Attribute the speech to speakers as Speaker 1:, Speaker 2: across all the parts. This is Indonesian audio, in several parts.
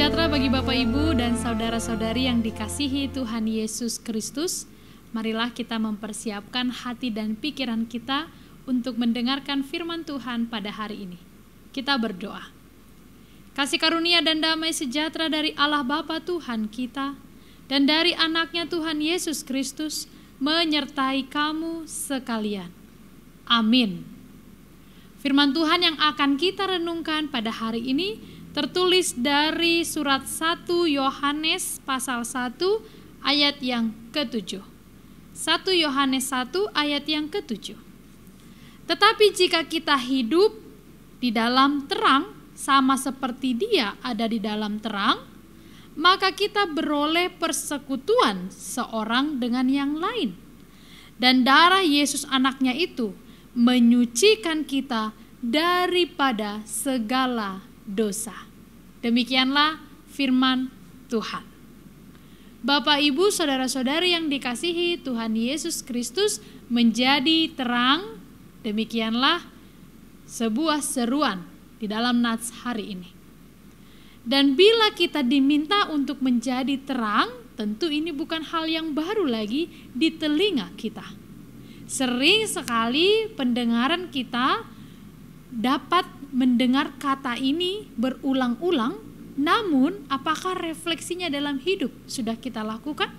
Speaker 1: sejahtera bagi Bapak Ibu dan saudara-saudari yang dikasihi Tuhan Yesus Kristus. Marilah kita mempersiapkan hati dan pikiran kita untuk mendengarkan firman Tuhan pada hari ini. Kita berdoa. Kasih karunia dan damai sejahtera dari Allah Bapa Tuhan kita dan dari anaknya Tuhan Yesus Kristus menyertai kamu sekalian. Amin. Firman Tuhan yang akan kita renungkan pada hari ini tertulis dari surat 1 Yohanes pasal 1 ayat yang ke-7. 1 Yohanes 1 ayat yang ke-7. Tetapi jika kita hidup di dalam terang sama seperti Dia ada di dalam terang, maka kita beroleh persekutuan seorang dengan yang lain. Dan darah Yesus anaknya itu menyucikan kita daripada segala dosa. Demikianlah firman Tuhan. Bapak, Ibu, saudara-saudari yang dikasihi Tuhan Yesus Kristus menjadi terang. Demikianlah sebuah seruan di dalam nats hari ini. Dan bila kita diminta untuk menjadi terang, tentu ini bukan hal yang baru lagi di telinga kita. Sering sekali pendengaran kita dapat mendengar kata ini berulang-ulang, namun apakah refleksinya dalam hidup sudah kita lakukan?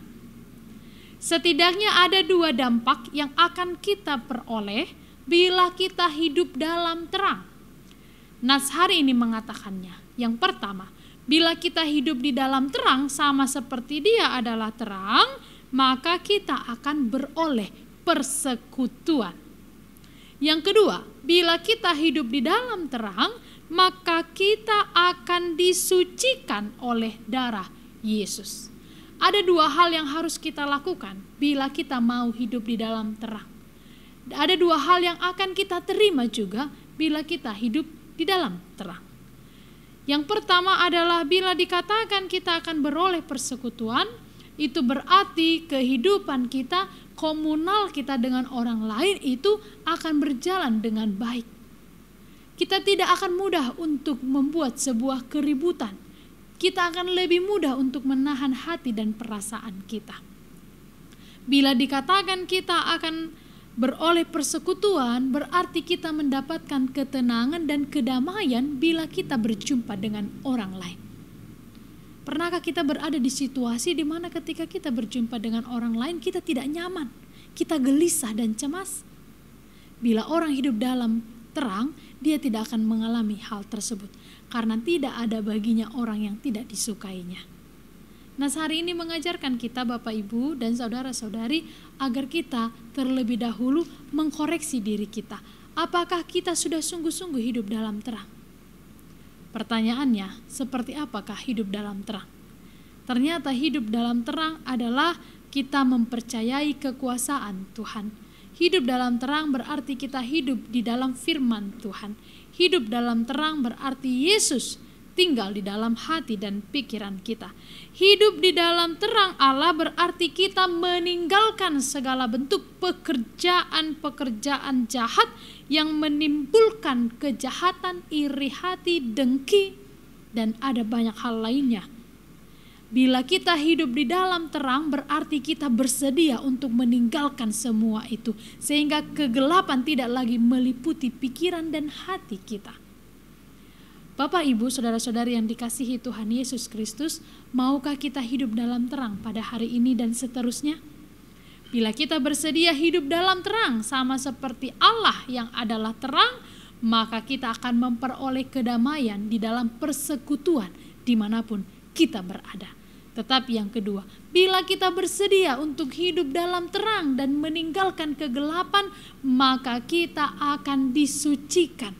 Speaker 1: Setidaknya ada 2 dampak yang akan kita peroleh bila kita hidup dalam terang. Nats hari ini mengatakannya. Yang pertama, bila kita hidup di dalam terang sama seperti Dia adalah terang, maka kita akan beroleh persekutuan. Yang kedua, bila kita hidup di dalam terang, maka kita akan disucikan oleh darah Yesus. Ada 2 hal yang harus kita lakukan bila kita mau hidup di dalam terang. Ada 2 hal yang akan kita terima juga bila kita hidup di dalam terang. Yang pertama adalah bila dikatakan kita akan beroleh persekutuan, itu berarti kehidupan kita, komunal kita dengan orang lain itu akan berjalan dengan baik. Kita tidak akan mudah untuk membuat sebuah keributan. Kita akan lebih mudah untuk menahan hati dan perasaan kita. Bila dikatakan kita akan beroleh persekutuan, berarti kita mendapatkan ketenangan dan kedamaian bila kita berjumpa dengan orang lain. Pernahkah kita berada di situasi di mana ketika kita berjumpa dengan orang lain kita tidak nyaman, kita gelisah dan cemas? Bila orang hidup dalam terang, dia tidak akan mengalami hal tersebut karena tidak ada baginya orang yang tidak disukainya. Nah, hari ini mengajarkan kita Bapak Ibu dan saudara-saudari agar kita terlebih dahulu mengkoreksi diri kita. Apakah kita sudah sungguh-sungguh hidup dalam terang? Pertanyaannya, seperti apakah hidup dalam terang? Ternyata hidup dalam terang adalah kita mempercayai kekuasaan Tuhan. Hidup dalam terang berarti kita hidup di dalam firman Tuhan. Hidup dalam terang berarti Yesus tinggal di dalam hati dan pikiran kita. Hidup di dalam terang Allah berarti kita meninggalkan segala bentuk pekerjaan-pekerjaan jahat yang menimbulkan kejahatan, iri hati, dengki, dan ada banyak hal lainnya. Bila kita hidup di dalam terang berarti kita bersedia untuk meninggalkan semua itu, sehingga kegelapan tidak lagi meliputi pikiran dan hati kita. Bapak, Ibu, saudara-saudari yang dikasihi Tuhan Yesus Kristus, maukah kita hidup dalam terang pada hari ini dan seterusnya? Bila kita bersedia hidup dalam terang sama seperti Allah yang adalah terang, maka kita akan memperoleh kedamaian di dalam persekutuan dimanapun kita berada. Tetapi yang kedua, bila kita bersedia untuk hidup dalam terang dan meninggalkan kegelapan, maka kita akan disucikan.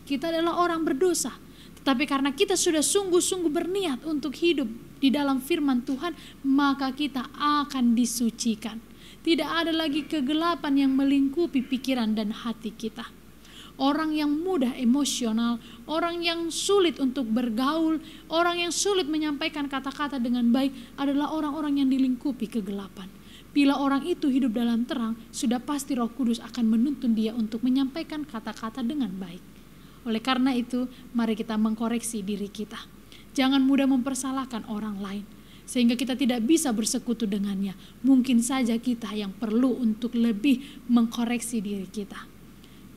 Speaker 1: Kita adalah orang berdosa, tetapi karena kita sudah sungguh-sungguh berniat untuk hidup di dalam firman Tuhan, maka kita akan disucikan. Tidak ada lagi kegelapan yang melingkupi pikiran dan hati kita. Orang yang mudah emosional, orang yang sulit untuk bergaul, orang yang sulit menyampaikan kata-kata dengan baik adalah orang-orang yang dilingkupi kegelapan. Bila orang itu hidup dalam terang, sudah pasti Roh Kudus akan menuntun dia untuk menyampaikan kata-kata dengan baik. Oleh karena itu, mari kita mengkoreksi diri kita. Jangan mudah mempersalahkan orang lain, sehingga kita tidak bisa bersekutu dengannya. Mungkin saja kita yang perlu untuk lebih mengkoreksi diri kita.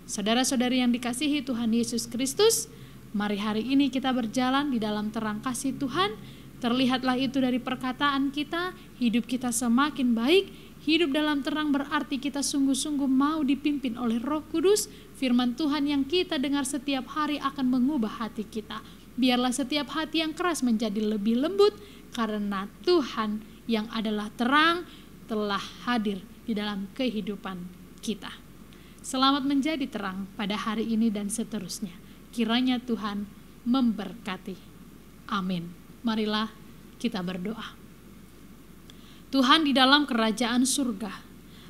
Speaker 1: Saudara-saudari yang dikasihi Tuhan Yesus Kristus, mari hari ini kita berjalan di dalam terang kasih Tuhan. Terlihatlah itu dari perkataan kita, hidup kita semakin baik. Hidup dalam terang berarti kita sungguh-sungguh mau dipimpin oleh Roh Kudus. Firman Tuhan yang kita dengar setiap hari akan mengubah hati kita. Biarlah setiap hati yang keras menjadi lebih lembut, karena Tuhan yang adalah terang telah hadir di dalam kehidupan kita. Selamat menjadi terang pada hari ini dan seterusnya. Kiranya Tuhan memberkati. Amin. Marilah kita berdoa. Tuhan, di dalam kerajaan surga,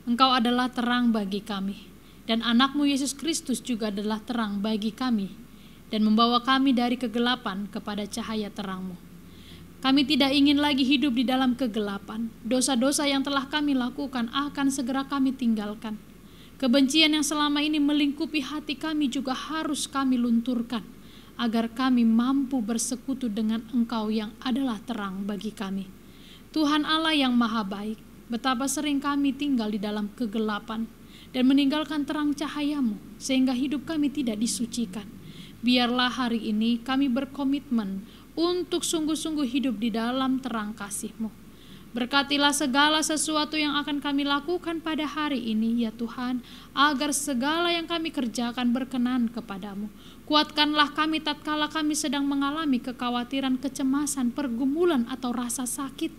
Speaker 1: Engkau adalah terang bagi kami, dan anak-Mu Yesus Kristus juga adalah terang bagi kami, dan membawa kami dari kegelapan kepada cahaya terang-Mu. Kami tidak ingin lagi hidup di dalam kegelapan. Dosa-dosa yang telah kami lakukan akan segera kami tinggalkan. Kebencian yang selama ini melingkupi hati kami juga harus kami lunturkan, agar kami mampu bersekutu dengan Engkau yang adalah terang bagi kami. Tuhan Allah yang maha baik, betapa sering kami tinggal di dalam kegelapan dan meninggalkan terang cahaya-Mu, sehingga hidup kami tidak disucikan. Biarlah hari ini kami berkomitmen untuk sungguh-sungguh hidup di dalam terang kasih-Mu. Berkatilah segala sesuatu yang akan kami lakukan pada hari ini, ya Tuhan, agar segala yang kami kerjakan berkenan kepadamu. Kuatkanlah kami tatkala kami sedang mengalami kekhawatiran, kecemasan, pergumulan, atau rasa sakit.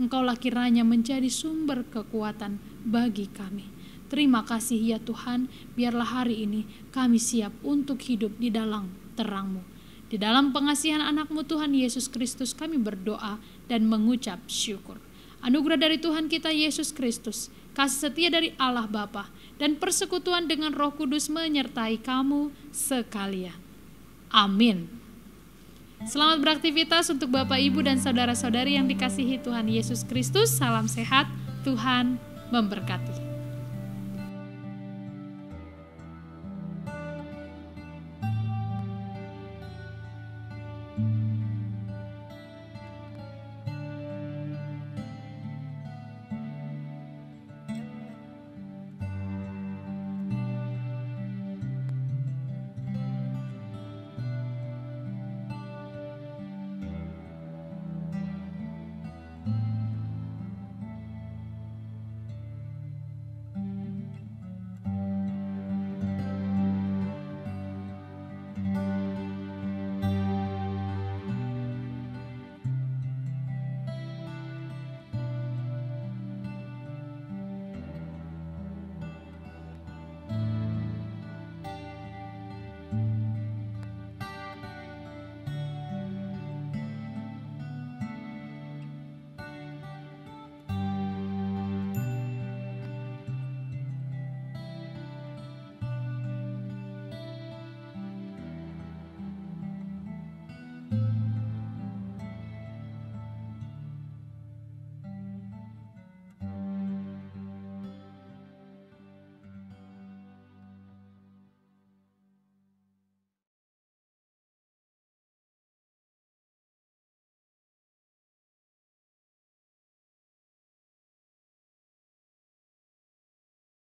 Speaker 1: Engkaulah kiranya menjadi sumber kekuatan bagi kami. Terima kasih ya Tuhan, biarlah hari ini kami siap untuk hidup di dalam terang-Mu. Di dalam pengasihan anak-Mu Tuhan Yesus Kristus kami berdoa dan mengucap syukur. Anugerah dari Tuhan kita Yesus Kristus, kasih setia dari Allah Bapa, dan persekutuan dengan Roh Kudus menyertai kamu sekalian. Amin. Selamat beraktivitas untuk Bapak, Ibu, dan saudara-saudari yang dikasihi Tuhan Yesus Kristus. Salam sehat, Tuhan memberkati.